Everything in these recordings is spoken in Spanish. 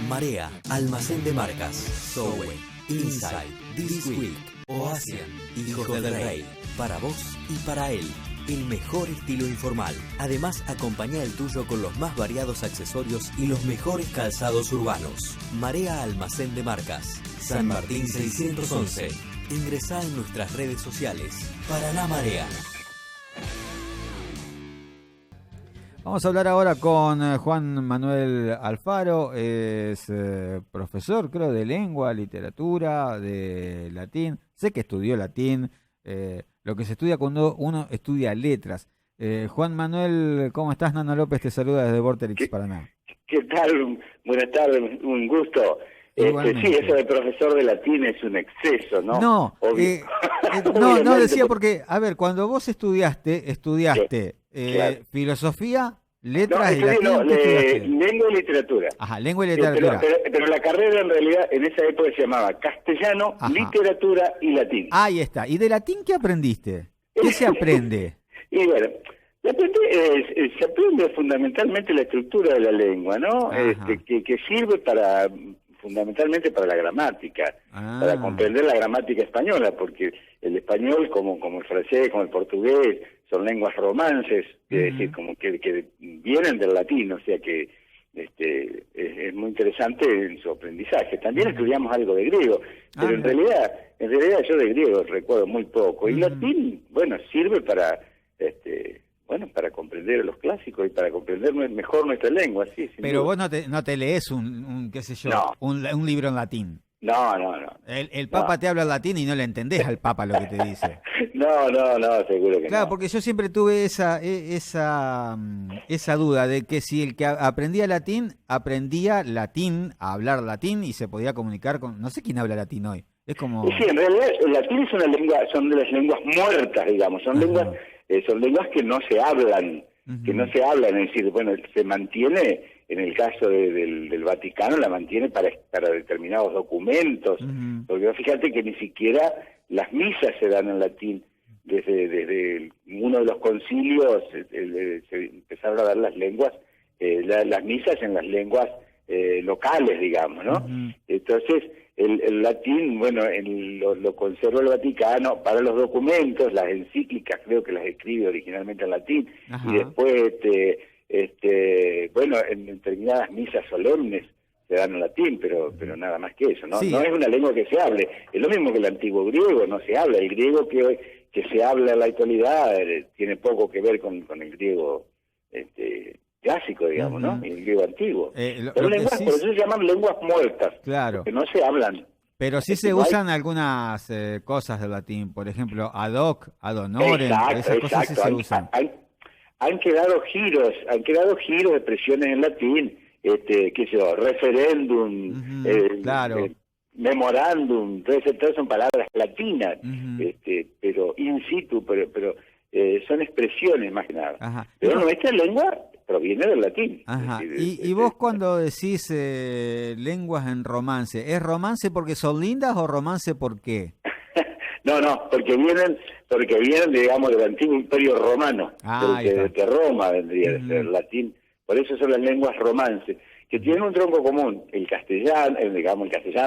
Marea, almacén de marcas, Zoe, Inside, This Week, Oasian, Hijos del Rey, para vos y para él. El mejor estilo informal. Además, acompaña el tuyo con los más variados accesorios y los mejores calzados urbanos. Marea Almacén de Marcas, San Martín 611. Ingresá en nuestras redes sociales. Paraná Marea. Vamos a hablar ahora con Juan Manuel Alfaro, es profesor, creo, de lengua, literatura, de latín. Sé que estudió latín, lo que se estudia cuando uno estudia letras. Juan Manuel, ¿cómo estás? Nano López te saluda desde Vorterix, Paraná. ¿Qué tal? Buenas tardes, un gusto. Sí, eso de profesor de latín es un exceso, ¿no? No, no decía porque, a ver, cuando vos estudiaste claro. filosofía, letras y latín. latín, Lengua y literatura. Ajá, lengua y literatura. Pero la carrera en realidad en esa época se llamaba castellano, Ajá, literatura y latín. Ahí está. ¿Y de latín qué aprendiste? ¿Qué se aprende? Y bueno, se aprende fundamentalmente la estructura de la lengua, ¿no? Que sirve fundamentalmente para la gramática, para comprender la gramática española, porque el español, como el francés, como el portugués, son lenguas romances, es decir, como que vienen del latín, o sea que es muy interesante en su aprendizaje. También estudiamos algo de griego, pero en realidad yo de griego recuerdo muy poco. Y latín, bueno, sirve para para comprender a los clásicos y para comprender mejor nuestra lengua, sí. Pero vos no te lees un qué sé yo, un libro en latín. No. El Papa te habla en latín y no le entendés al Papa lo que te dice. No, seguro que no. Claro, porque yo siempre tuve esa duda de que si el que aprendía latín, a hablar latín y se podía comunicar con... No sé quién habla latín hoy. Es como... Sí, en realidad el latín es una lengua, son de las lenguas muertas, digamos, son lenguas que no se hablan, es decir, bueno, se mantiene, en el caso del Vaticano, la mantiene para determinados documentos, porque fíjate que ni siquiera las misas se dan en latín. Desde uno de los concilios se empezaron a dar las lenguas, las misas en las lenguas locales, digamos, ¿no? Entonces, el latín, bueno, lo conserva el Vaticano para los documentos, las encíclicas creo que las escribe originalmente en latín, y después, en determinadas misas solemnes se dan en latín, pero nada más que eso, ¿no? Sí. No es una lengua que se hable, es lo mismo que el antiguo griego, no se habla. El griego que se habla en la actualidad tiene poco que ver con el griego clásico, digamos, ¿no? El griego antiguo. Por eso se llaman lenguas muertas, claro, que no se hablan. Pero sí se usan algunas cosas del latín, por ejemplo, ad hoc, ad honorem, esas cosas sí se usan. Han quedado giros, expresiones en latín, qué sé yo, referéndum, claro, memorandum, todas son palabras latinas, pero in situ, pero son expresiones más que nada. Pero nuestra lengua proviene del latín. Y vos cuando decís lenguas en romance, ¿es romance porque son lindas o romance por qué? No, porque vienen, digamos, del antiguo imperio romano, de Roma vendría de ser latín. Por eso son las lenguas romances, que tienen un tronco común, el castellano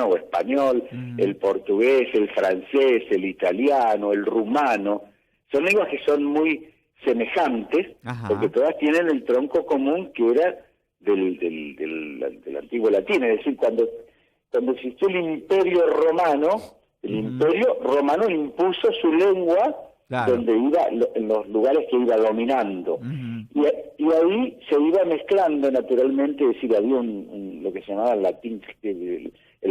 o español, el portugués, el francés, el italiano, el rumano. Son lenguas que son muy semejantes, porque todas tienen el tronco común que era del antiguo latín. Es decir, cuando existió el imperio romano, el imperio romano impuso su lengua, claro, donde iba, en los lugares que iba dominando. Y ahí se iba mezclando naturalmente, es decir, había lo que se llamaba el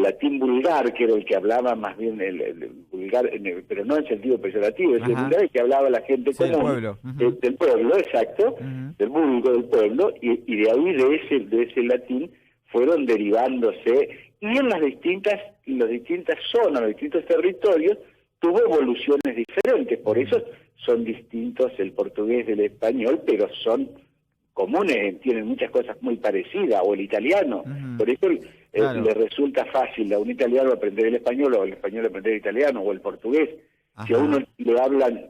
latín vulgar, que era el que hablaba más bien el vulgar, pero no en sentido peyorativo, es el vulgar el que hablaba la gente común, del pueblo, exacto, del público del pueblo, y de ahí, de ese latín, fueron derivándose, y en las distintas zonas, los distintos territorios, tuvo evoluciones diferentes, por eso son distintos el portugués del español, pero son comunes, tienen muchas cosas muy parecidas, o el italiano, por eso claro, le resulta fácil a un italiano aprender el español, o al español aprender el italiano, o el portugués. Si a uno le hablan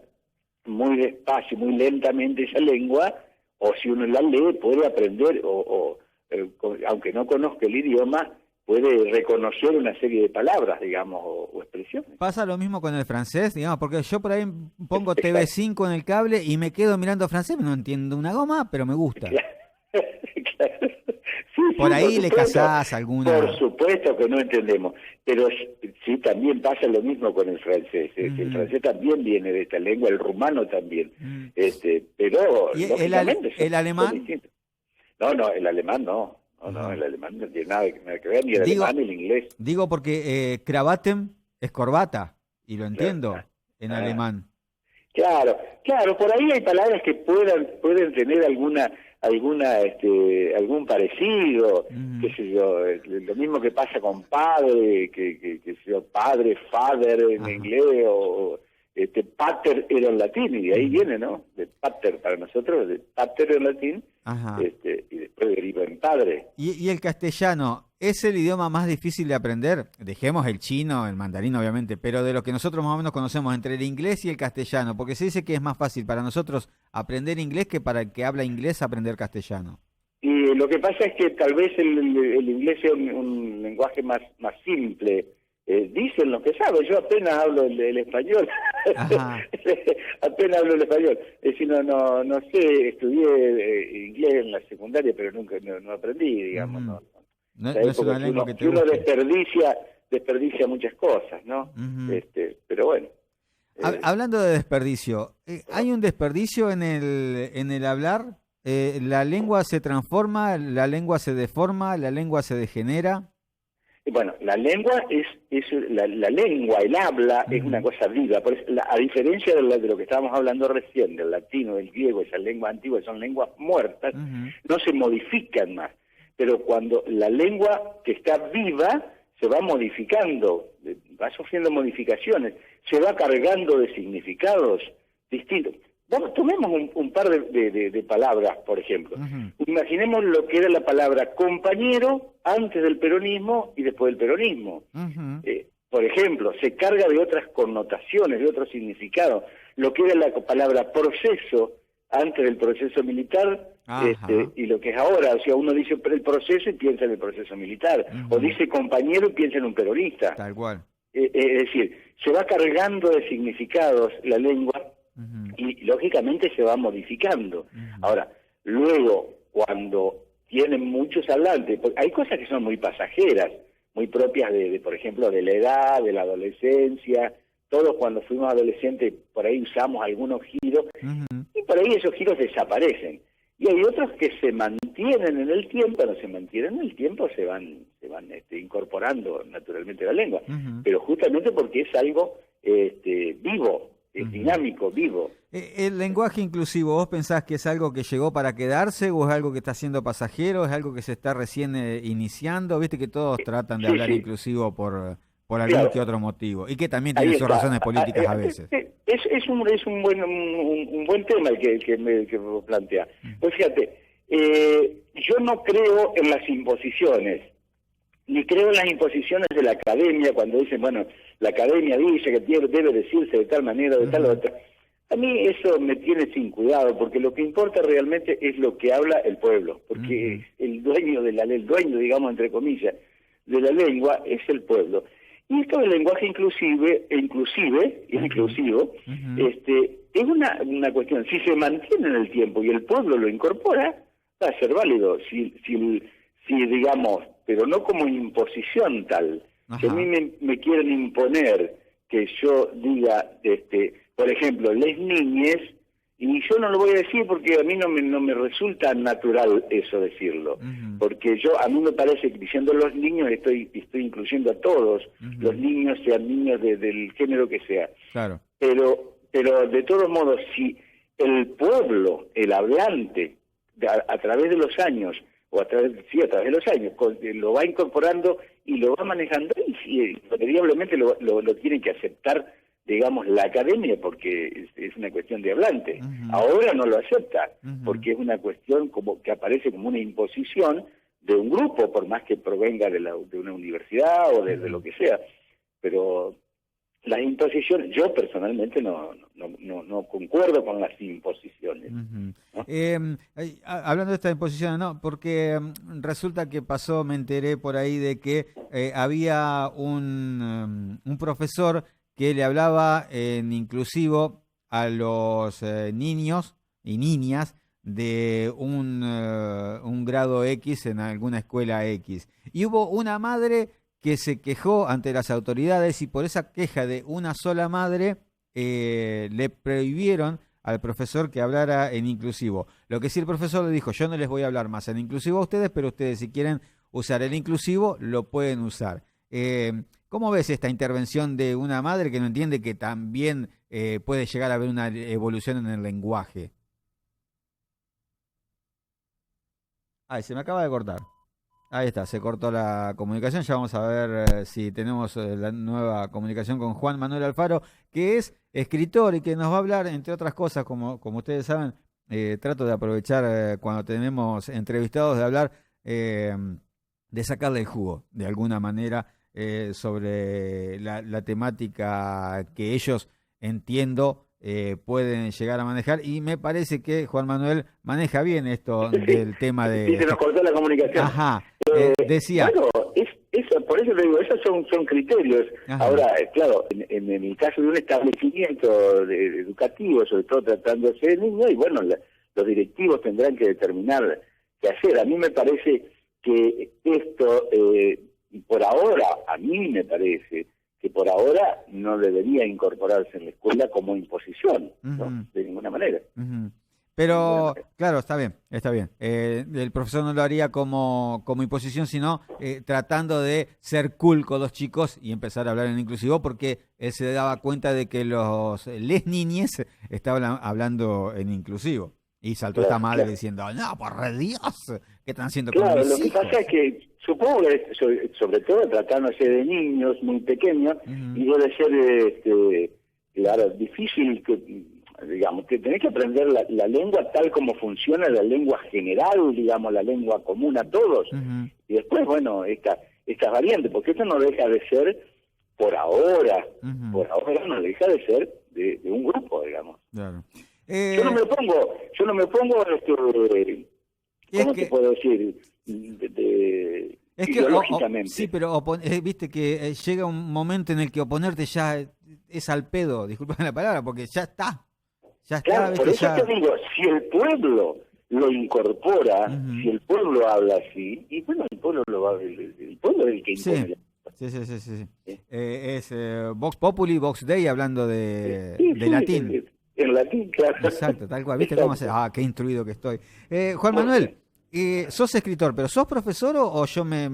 muy despacio, muy lentamente esa lengua, o si uno la lee, puede aprender, aunque no conozca el idioma, puede reconocer una serie de palabras, digamos, o expresiones. Pasa lo mismo con el francés, digamos, porque yo por ahí pongo TV5 en el cable y me quedo mirando francés, no entiendo una goma, pero me gusta. Claro. Sí, por ahí por le casás alguna... Por supuesto que no entendemos, pero sí también pasa lo mismo con el francés. El francés también viene de esta lengua, el rumano también. Pero ¿Y lógicamente el alemán? No, el alemán no. No, el alemán no tiene nada que ver, ni el alemán ni el inglés. Digo porque Krawatem es corbata, y lo entiendo en alemán. Claro, por ahí hay palabras que pueden tener algún parecido, qué sé yo, lo mismo que pasa con padre, que sé yo, padre, father en inglés, o pater era en latín, y de ahí viene, ¿no? De pater para nosotros, de pater en latín, y después deriva en padre. ¿Y el castellano es el idioma más difícil de aprender? Dejemos el chino, el mandarín obviamente, pero de lo que nosotros más o menos conocemos entre el inglés y el castellano, porque se dice que es más fácil para nosotros aprender inglés que para el que habla inglés aprender castellano. Y lo que pasa es que tal vez el inglés sea un lenguaje más simple. Dicen los que saben, yo apenas hablo el español. Apenas hablo el español. Es decir, no sé, estudié inglés en la secundaria, pero nunca no aprendí, digamos. No es una lengua que te uno guste. desperdicia muchas cosas, ¿no? Pero bueno. Hablando de desperdicio, ¿hay un desperdicio en el hablar? ¿La lengua se transforma, la lengua se deforma, la lengua se degenera? Bueno, la lengua la lengua, el habla, es una cosa viva. Por eso, a diferencia de lo que estábamos hablando recién, del latino, del griego, esas lenguas antiguas, son lenguas muertas, no se modifican más. Pero cuando la lengua que está viva se va modificando, va sufriendo modificaciones, se va cargando de significados distintos. Vamos, tomemos un par de palabras, por ejemplo. Imaginemos lo que era la palabra compañero antes del peronismo y después del peronismo. Por ejemplo, se carga de otras connotaciones, de otros significados. Lo que era la palabra proceso antes del proceso militar y lo que es ahora. O sea, uno dice el proceso y piensa en el proceso militar. O dice compañero y piensa en un peronista. Tal cual. Es decir, se va cargando de significados la lengua y lógicamente se va modificando. Ahora, luego, cuando tienen muchos hablantes, porque hay cosas que son muy pasajeras, muy propias por ejemplo, de la edad, de la adolescencia. Todos cuando fuimos adolescentes por ahí usamos algunos giros y por ahí esos giros desaparecen. Y hay otros que se mantienen en el tiempo, cuando se mantienen en el tiempo se van incorporando naturalmente a la lengua, pero justamente porque es algo vivo, es dinámico, vivo. ¿El lenguaje inclusivo, vos pensás que es algo que llegó para quedarse o es algo que está siendo pasajero, es algo que se está recién iniciando? Viste que todos tratan de hablar inclusivo por algún que otro motivo, y que también tiene sus razones políticas a veces. Es un buen tema el que vos planteás. Pues fíjate, yo no creo en las imposiciones, ni creo en las imposiciones de la academia cuando dicen, bueno, la academia dice que debe decirse de tal manera, de tal otra. A mí eso me tiene sin cuidado, porque lo que importa realmente es lo que habla el pueblo, porque el dueño el dueño, digamos, entre comillas, de la lengua es el pueblo. Y esto del lenguaje inclusivo, es una cuestión. Si se mantiene en el tiempo y el pueblo lo incorpora, va a ser válido. Si digamos, pero no como imposición tal. Si a mí me quieren imponer que yo diga, por ejemplo, les niñes, y yo no lo voy a decir porque a mí no me resulta natural eso decirlo, porque a mí me parece que diciendo los niños estoy incluyendo a todos, los niños, sean niños del género que sea. Claro. Pero de todos modos, si el pueblo, el hablante, a través de los años, a través de los años, lo va incorporando y lo va manejando, y irremediablemente lo tienen que aceptar, digamos, la academia, porque es una cuestión de hablante. Ahora no lo acepta, porque es una cuestión como que aparece como una imposición de un grupo, por más que provenga de una universidad o de lo que sea. Pero las imposiciones, yo personalmente no concuerdo con las imposiciones. Uh-huh. ¿No? Hablando de estas imposiciones, no, porque resulta que pasó, me enteré por ahí de que había un profesor que le hablaba en inclusivo a los niños y niñas de un grado X en alguna escuela X. Y hubo una madre que se quejó ante las autoridades y por esa queja de una sola madre le prohibieron al profesor que hablara en inclusivo. Lo que sí el profesor le dijo, yo no les voy a hablar más en inclusivo a ustedes, pero ustedes si quieren usar el inclusivo lo pueden usar. ¿Cómo ves esta intervención de una madre que no entiende que también puede llegar a haber una evolución en el lenguaje? Ay, se me acaba de cortar. Ahí está, se cortó la comunicación. Ya vamos a ver si tenemos la nueva comunicación con Juan Manuel Alfaro, que es escritor y que nos va a hablar, entre otras cosas, como ustedes saben, trato de aprovechar cuando tenemos entrevistados de hablar, de sacarle el jugo, de alguna manera, sobre la temática que ellos, entiendo, pueden llegar a manejar, y me parece que Juan Manuel maneja bien esto del tema de... Sí, se nos cortó la comunicación. Ajá, decía... Bueno, por eso te digo, esos son criterios. Ajá. Ahora, claro, en el caso de un establecimiento educativo, sobre todo tratándose de niños, y bueno, los directivos tendrán que determinar qué hacer. A mí me parece que esto, por ahora, a mí me parece que por ahora no debería incorporarse en la escuela como imposición, ¿no? De ninguna manera. Pero, claro, está bien. El profesor no lo haría como imposición, sino tratando de ser cool con los chicos y empezar a hablar en inclusivo, porque él se daba cuenta de que les niñes estaban hablando en inclusivo. Y saltó esta madre diciendo, no, por Dios, ¿qué están haciendo con mis hijos? Lo que pasa es que supongo que sobre todo tratándose de niños muy pequeños, y debe ser, claro, difícil digamos, que tenés que aprender la lengua tal como funciona, la lengua general, digamos, la lengua común a todos. Y después, bueno, estas variantes, porque esto no deja de ser, por ahora no deja de ser de un grupo, digamos. Claro. Yo no me opongo ¿cómo te puedo decir? Es que, ideológicamente. Sí, pero viste que llega un momento en el que oponerte ya es al pedo, disculpen la palabra, porque ya está. Claro, por eso te digo, si el pueblo lo incorpora, si el pueblo habla así, y bueno, el pueblo el pueblo es el que impone. Sí. Es Vox Populi, Vox Dei, hablando de latín. En latín, claro. Exacto, tal cual. ¿Viste cómo hace? Ah, qué instruido que estoy. Juan Manuel, sos escritor, pero ¿sos profesor o yo me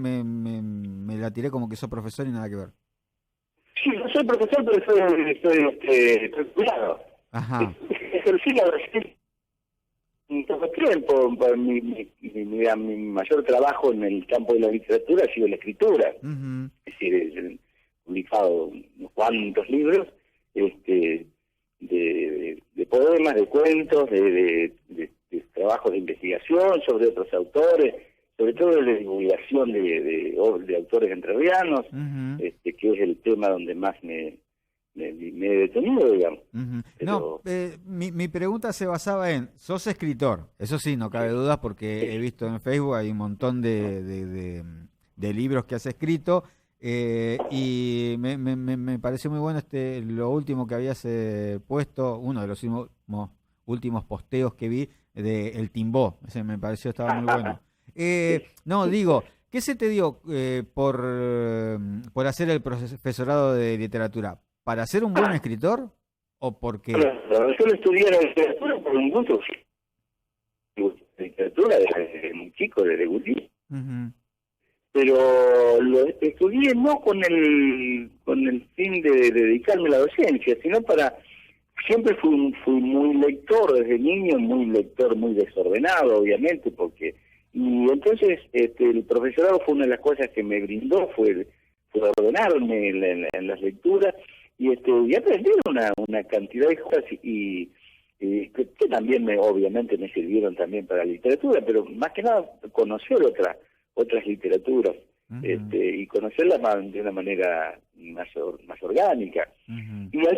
la tiré como que sos profesor y nada que ver? Sí, no soy profesor, pero estoy jubilado. Ajá. Ejercí la docente en todo tiempo. Mi mayor trabajo en el campo de la literatura ha sido la escritura. Es decir, he publicado unos cuantos libros, de poemas, de cuentos, de trabajos de investigación sobre otros autores, sobre todo de divulgación de autores entrerrianos, que es el tema donde más me he detenido, digamos. Pero... No, mi pregunta se basaba en, sos escritor, eso sí, no cabe dudas, porque he visto en Facebook hay un montón de libros que has escrito, y me pareció muy bueno lo último que habías puesto, uno de los últimos posteos que vi de El Timbó, ese me pareció, estaba muy bueno. No, digo, ¿qué se te dio por hacer el profesorado de literatura? ¿Para ser un buen escritor o porque...? Yo lo estudié la literatura por un gusto. Literatura desde muy chico, desde Guti. Pero lo estudié no con el fin de dedicarme a la docencia, sino siempre fui muy lector desde niño, muy lector, muy desordenado, obviamente, y entonces el profesorado fue una de las cosas que me brindó, fue ordenarme en las lecturas, y aprender una cantidad de cosas que también obviamente me sirvieron también para la literatura, pero más que nada conocer otras literaturas, y conocerlas de una manera más orgánica. Y al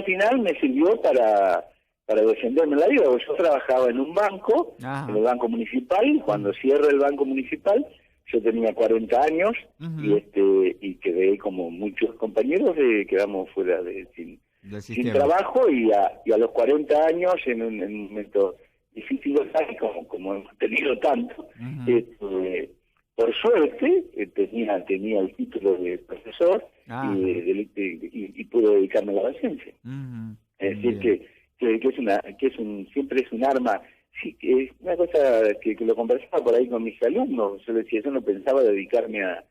final me sirvió para defenderme la vida. Yo trabajaba en un banco, en el Banco Municipal, y cuando cierra el Banco Municipal, yo tenía 40 años y quedé como muchos compañeros, quedamos fuera sin trabajo, y a los 40 años, en un momento difícil, como hemos tenido tanto, por suerte tenía el título de profesor y pude dedicarme a la docencia. Es decir, que siempre es un arma. Sí, es una cosa que lo conversaba por ahí con mis alumnos. Yo decía, yo no pensaba dedicarme a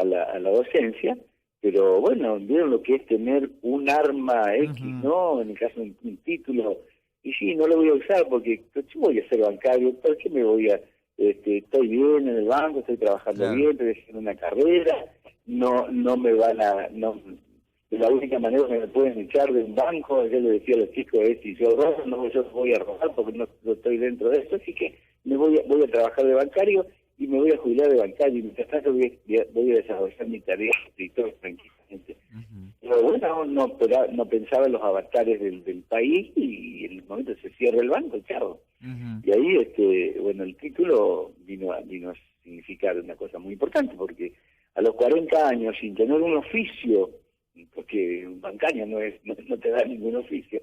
la docencia, pero bueno, vieron lo que es tener un arma X, ¿no? En el caso de un título, y sí, no lo voy a usar porque yo voy a ser bancario. ¿Por qué me voy a...? Estoy bien en el banco, estoy trabajando bien, estoy haciendo una carrera, no me van a... la única manera que me pueden echar de un banco, yo le decía a los chicos, es si yo robo, yo voy a robar porque no estoy dentro de eso, así que voy a trabajar de bancario y me voy a jubilar de bancario, y mientras tanto voy a desarrollar mi tarea y todo tranquilamente. Pero bueno, no pensaba en los avatares del país, y en el momento se cierra el banco, chao. Y ahí, bueno, el título vino a significar una cosa muy importante, porque a los 40 años, sin tener un oficio, porque un bancario no te da ningún oficio,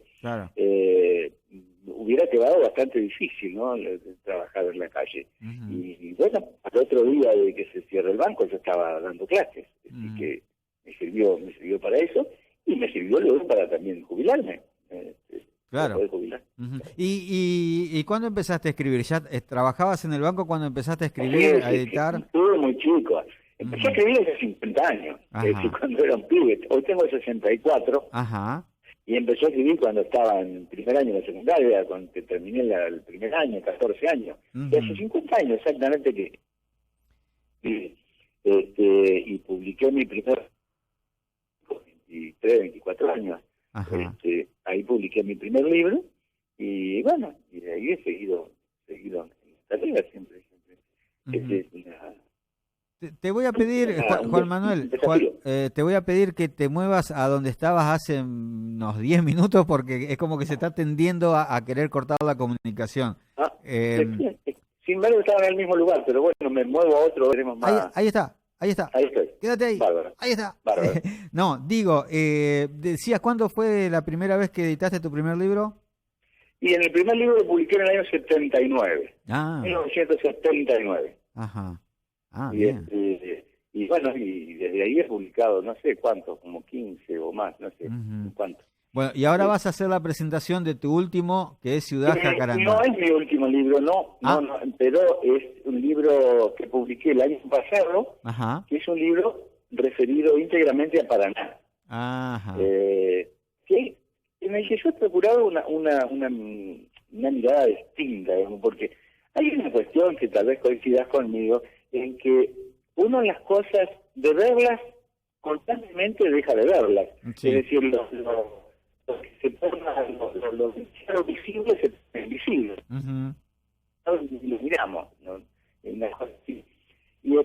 hubiera quedado bastante difícil, ¿no?, trabajar en la calle. Y bueno, al otro día de que se cierra el banco, yo estaba dando clases, así que me sirvió para eso, y me sirvió luego para también jubilarme. Para poder jubilar. ¿Y cuándo empezaste a escribir? ¿Ya trabajabas en el banco cuando empezaste a escribir, a editar? Estuve muy chico. Empecé a escribir hace 50 años, cuando era un pibe. Hoy tengo 64. Y empecé a escribir cuando estaba en el primer año de la secundaria, cuando terminé el primer año, 14 años. Y hace 50 años exactamente y publiqué mi primer... 23, 24 años. Ahí publiqué mi primer libro, y bueno, y de ahí he seguido en la tarea siempre. Te voy a pedir, Juan Manuel, te voy a pedir que te muevas a donde estabas hace unos 10 minutos, porque es como que se está tendiendo a querer cortar la comunicación. Sin embargo, estaba en el mismo lugar, pero bueno, me muevo a otro, veremos más. Ahí está. Ahí estoy. Quédate ahí. Bárbaro. Ahí está. Bárbaro. No, digo, decías, ¿cuándo fue la primera vez que editaste tu primer libro? Y en el primer libro lo publiqué en el año 79. 1979. Bien. Y bueno, y desde ahí he publicado, no sé cuántos, como 15 o más, no sé cuántos. Bueno, y ahora vas a hacer la presentación de tu último, que es Ciudad Jacarandá. No es mi último libro, no, pero es un libro que publiqué el año pasado, que es un libro referido íntegramente a Paraná. En el que yo he procurado una mirada distinta, digamos, porque hay una cuestión que tal vez coincidas conmigo, en que uno las cosas, de verlas, constantemente deja de verlas. Es decir, lo que se torna, lo visible se torna invisible. Lo miramos, ¿no? Una cosa así. Y o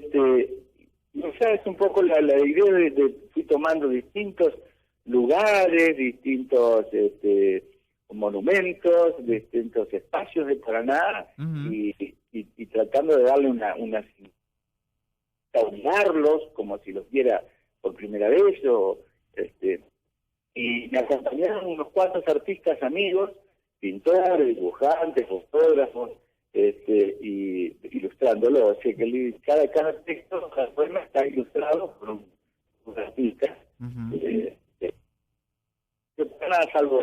sea, es un poco la idea de fui tomando distintos lugares, distintos monumentos, distintos espacios de Paraná, y tratando de darle una unarlos como si los viera por primera vez, y me acompañaron unos cuantos artistas amigos, pintores, dibujantes, fotógrafos, y ilustrándolo. O sea que cada texto, cada poema está ilustrado por un artista. Salvo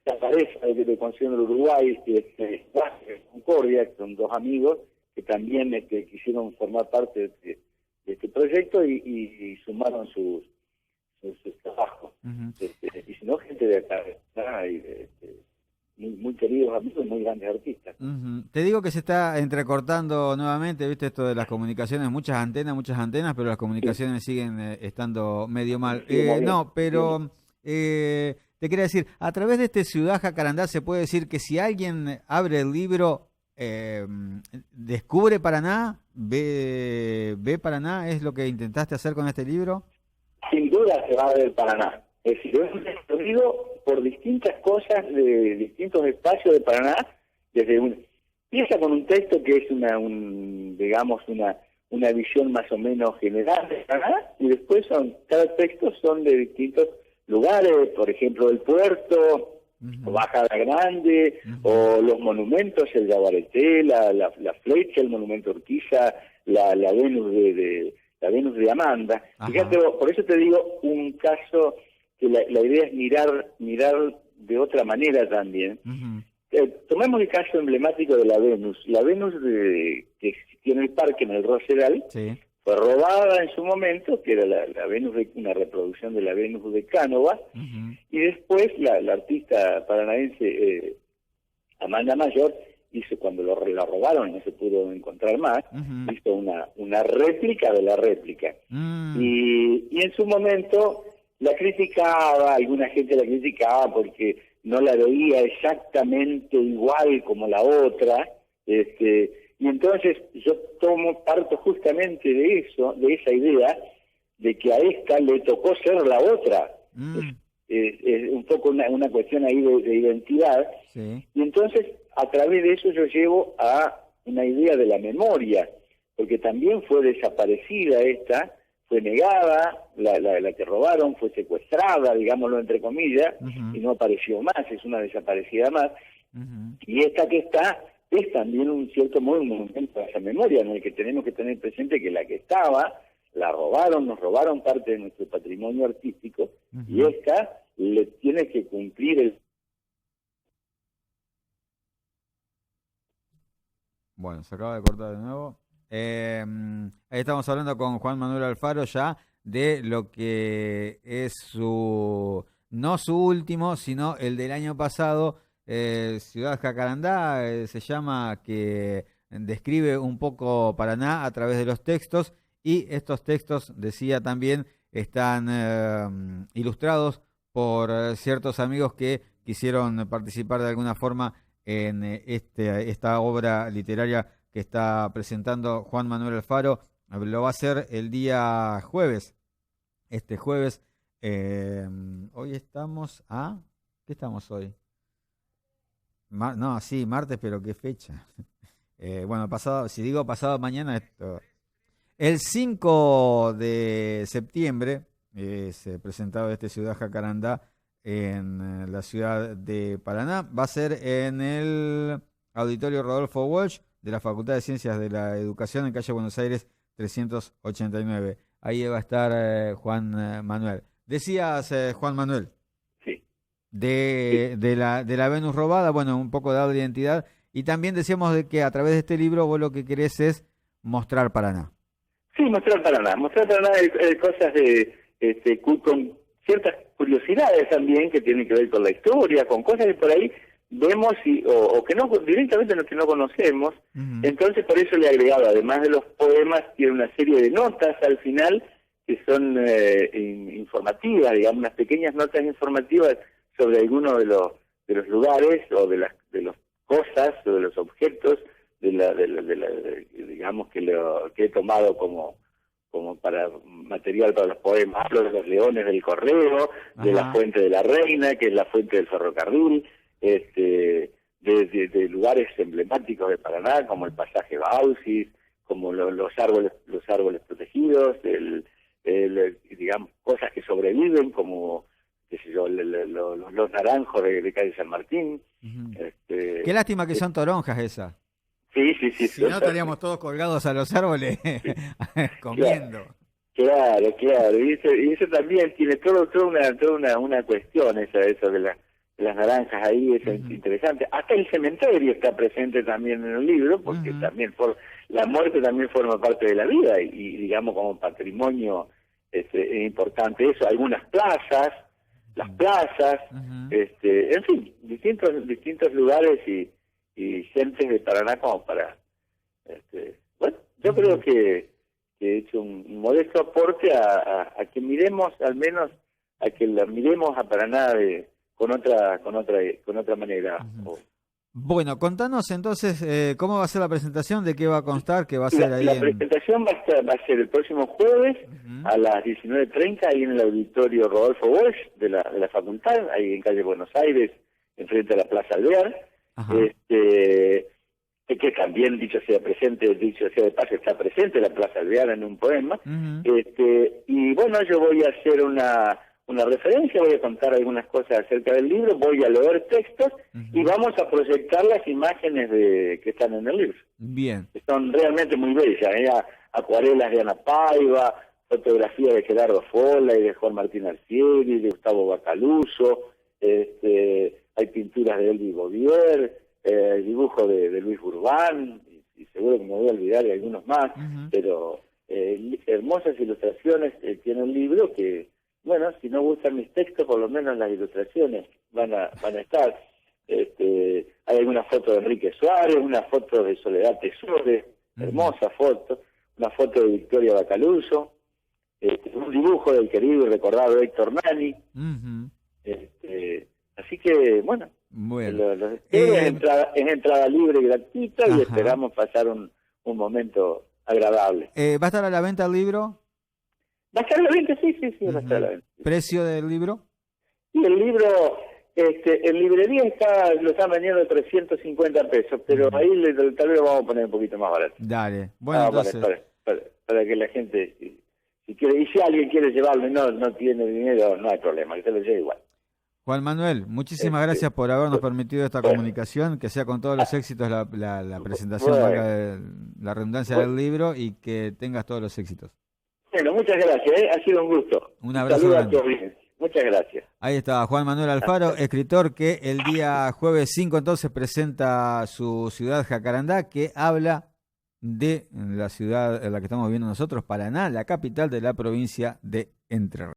la pareja de Concepción del Uruguay, Concordia, que son dos amigos que también quisieron formar parte de este proyecto y sumaron sus trabajos. Y si no, gente de acá, muy queridos amigos, muy grandes artistas. Te digo que se está entrecortando nuevamente, viste, esto de las comunicaciones, muchas antenas, pero las comunicaciones siguen estando medio mal. Pero te quería decir, a través de este Ciudad Jacarandá se puede decir que si alguien abre el libro, descubre Paraná, ve Paraná, ¿es lo que intentaste hacer con este libro? Sin pintura se va del Paraná. Es decir, es un recorrido por distintas cosas de distintos espacios de Paraná, empieza con un texto que es una visión más o menos general de Paraná, y después cada texto son de distintos lugares, por ejemplo el puerto, o Bajada Grande, o los monumentos, el Yaguareté, la Flecha, el monumento Urquiza, la Venus de Amanda. Ajá. Fíjate, por eso te digo un caso que la idea es mirar de otra manera también. Tomemos el caso emblemático de la Venus. La Venus que existió en el parque, en el Rosedal, sí, fue robada en su momento, que era la Venus, una reproducción de la Venus de Cánova, y después la artista paranaense Amanda Mayor hizo, cuando la robaron, no se pudo encontrar más, hizo una réplica de la réplica. Y en su momento la criticaba, alguna gente la criticaba porque no la veía exactamente igual como la otra, y entonces yo parto justamente de eso, de esa idea de que a esta le tocó ser la otra. Es un poco una cuestión ahí de identidad. Sí. Y entonces a través de eso yo llevo a una idea de la memoria, porque también fue desaparecida esta, fue negada, la que robaron fue secuestrada, digámoslo entre comillas, y no apareció más, es una desaparecida más. Y esta que está es también un cierto modo un monumento a esa memoria, en el que tenemos que tener presente que la que estaba, la robaron, nos robaron parte de nuestro patrimonio artístico, y esta le tiene que cumplir el... Bueno, se acaba de cortar de nuevo. Ahí estamos hablando con Juan Manuel Alfaro ya de lo que es no su último, sino el del año pasado, Ciudad Jacarandá, se llama, que describe un poco Paraná a través de los textos, y estos textos, decía también, están ilustrados por ciertos amigos que quisieron participar de alguna forma en esta obra literaria que está presentando Juan Manuel Alfaro. Lo va a hacer el día jueves. Este jueves, hoy estamos a... ¿Qué estamos hoy? Martes, pero ¿qué fecha? Bueno, pasado mañana, el 5 de septiembre es presentado Ciudad Jacarandá en la ciudad de Paraná. Va a ser en el Auditorio Rodolfo Walsh de la Facultad de Ciencias de la Educación, en calle Buenos Aires 389. Ahí va a estar Juan Manuel. Decías, Juan Manuel, sí, de la Venus robada, bueno, un poco de identidad, y también decíamos de que a través de este libro vos lo que querés es mostrar Paraná. Sí, mostrar Paraná cosas con ciertas curiosidades también que tienen que ver con la historia, con cosas que por ahí vemos o que no directamente que no conocemos. Entonces por eso le he agregado, además de los poemas, tiene una serie de notas al final que son informativas, digamos, unas pequeñas notas informativas sobre algunos de los lugares o de las cosas o de los objetos digamos que he tomado como para material para los poemas. Hablo de los leones del correo, de la fuente de la reina, que es la fuente del ferrocarril, de lugares emblemáticos de Paraná, como el pasaje Bausis, como los árboles protegidos, digamos, cosas que sobreviven, como, qué sé yo, los naranjos de calle San Martín. Qué lástima que son toronjas esas. Sí. Si no, estaríamos todos colgados a los árboles comiendo. Claro. Y eso también tiene toda una cuestión, eso de las naranjas ahí, es interesante. Hasta el cementerio está presente también en el libro, porque también la muerte también forma parte de la vida, y digamos como patrimonio es importante eso. Algunas plazas, las plazas, en fin, distintos lugares y gentes de Paraná como para... bueno, yo creo que he hecho un modesto aporte a que miremos, al menos, a que la miremos a Paraná con otra manera. Bueno, contanos entonces cómo va a ser la presentación, de qué va a constar, que va a ser ahí. La presentación va a ser el próximo jueves a las 19:30 ahí en el auditorio Rodolfo Walsh de la facultad, ahí en calle Buenos Aires, enfrente de la Plaza Alvear. Que también, dicho sea de paso, está presente la Plaza Alvear en un poema. Y bueno, yo voy a hacer una referencia, voy a contar algunas cosas acerca del libro, voy a leer textos y vamos a proyectar las imágenes que están en el libro. Bien. Que son realmente muy bellas, acuarelas de Ana Paiva, fotografía de Gerardo Folla y de Juan Martín Arcieri, de Gustavo Bacaluso, hay pinturas de Elvi Bouvier, dibujo de Luis Urbán, y seguro que me voy a olvidar de algunos más, pero hermosas ilustraciones tiene el libro que, bueno, si no gustan mis textos, por lo menos las ilustraciones van a estar. Hay alguna foto de Enrique Suárez, una foto de Soledad Tesores, hermosa foto, una foto de Victoria Bacaluso, un dibujo del querido y recordado Héctor Nani. Así que, bueno, es entrada libre y gratuita y esperamos pasar un momento agradable. ¿Va a estar a la venta el libro? ¿Va a estar a la venta? Sí, va a estar a la venta. ¿Precio del libro? Sí, el libro, en librería lo están vendiendo de 350 pesos, pero ahí tal vez lo vamos a poner un poquito más barato. Dale, bueno, entonces... Para que la gente, si quiere, y si alguien quiere llevarlo y no tiene dinero, no hay problema, que se lo lleve igual. Juan Manuel, muchísimas gracias por habernos permitido esta comunicación, que sea con todos los éxitos la presentación, la redundancia del libro, y que tengas todos los éxitos. Bueno, muchas gracias, ha sido un gusto. Un abrazo grande. Muchas gracias. Ahí está Juan Manuel Alfaro, escritor que el día jueves 5 entonces presenta su ciudad Jacarandá, que habla de la ciudad en la que estamos viviendo nosotros, Paraná, la capital de la provincia de Entre Ríos.